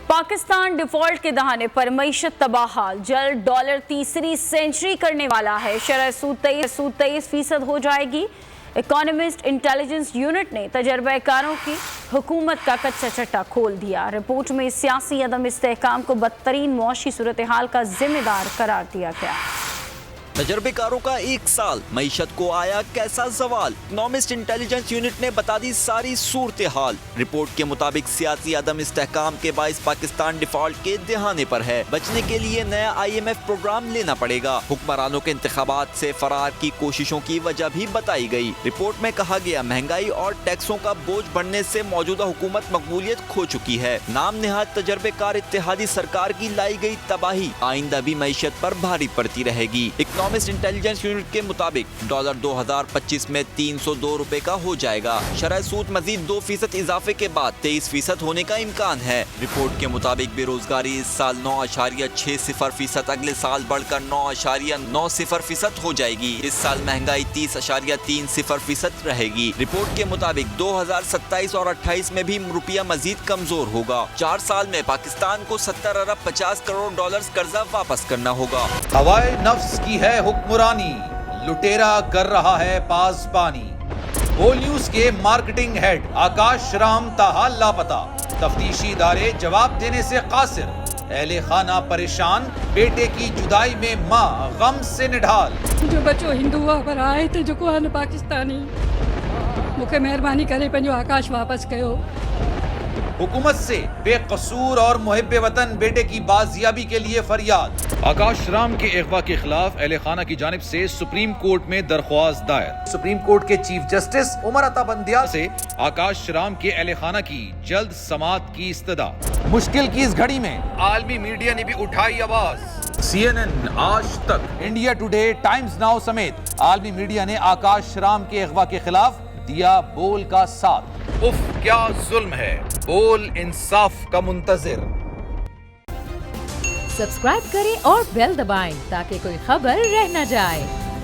Pakistan default के दहाने पर मईशत तबाहाल, जल्द डॉलर तीसरी सेंचुरी करने वाला है। शरह सूद 23% हो जाएगी। इकोनॉमिस्ट इंटेलिजेंस यूनिट ने तजर्बाकारों की हुकूमत का कच्चा चट्टा खोल दिया। रिपोर्ट में सियासी अदम इस्तेहकाम को बदतरीन मुआशी सूरत हाल का जिम्मेदार करार दिया गया। तजर्बेकारों का एक साल, मईशत को आया कैसा सवाल। इकोनॉमिस्ट इंटेलिजेंस यूनिट ने बता दी सारी सूरत हाल। रिपोर्ट के मुताबिक सियासी अदम इस्तेहकाम के बाइस पाकिस्तान डिफॉल्ट के दहाने पर है। बचने के लिए नया IMF प्रोग्राम लेना पड़ेगा। हुक्मरानों के इंतखाबात से फरार की कोशिशों की वजह भी बताई गई। रिपोर्ट में कहा गया, महंगाई और टैक्सों का बोझ बढ़ने से मौजूदा हुकूमत मकबूलियत खो चुकी है। नाम निहाद तजर्बेकार इत्तेहादी सरकार की लाई गई तबाही आइंदा भी मईशत पर भारी पड़ती रहेगी। इकोनॉमिस्ट इंटेलिजेंस यूनिट के मुताबिक डॉलर 2025 में 302 रुपए का हो जाएगा। शरह सूद मजीद 2% इजाफे के बाद 23% होने का इम्कान है। रिपोर्ट के मुताबिक बेरोजगारी इस साल 9.60%, अगले साल बढ़कर 9.90% हो जाएगी। इस साल महंगाई 30.30% रहेगी। रिपोर्ट के मुताबिक 2027 और 28 में भी रुपया मजीद कमजोर होगा। 4 साल में पाकिस्तान को 70 अरब 50 करोड़ डॉलर कर्जा वापस करना होगा। हवाए नफ्स की है हुक्मरानी, लुटेरा कर रहा है पासबानी। बोल न्यूज के मार्केटिंग हेड आकाश राम ताहा लापता, तफ्तीशी इदारे जवाब देने से कासिर। अहले खाना परेशान, बेटे की जुदाई में माँ गम से निढाल। जो बच्चो हिंदू हुआ पर आए थे जो को पाकिस्तानी, मुखे मेहरबानी करे पंहिंजो आकाश वापस कयो। हुकूमत से बेकसूर और मुहिब्बे वतन बेटे की बाजियाबी के लिए फरियाद। आकाश राम के अगवा के खिलाफ अहले खाना की जानिब से सुप्रीम कोर्ट में दरख्वास्त दायर। सुप्रीम कोर्ट के चीफ जस्टिस उमर अता बंदियाल से आकाश राम के अहले खाना की जल्द समाअत की इस्तदा। मुश्किल की इस घड़ी में आलमी मीडिया ने भी उठाई आवाज। CNN, आज तक, इंडिया टुडे, टाइम्स नाउ समेत आलमी मीडिया ने आकाश राम के अगवा के खिलाफ दिया बोल का साथ। उफ क्या जुल्म है, बोल इंसाफ का मुंतजिर। सब्सक्राइब करें और बेल दबाएं ताकि कोई खबर रह न जाए।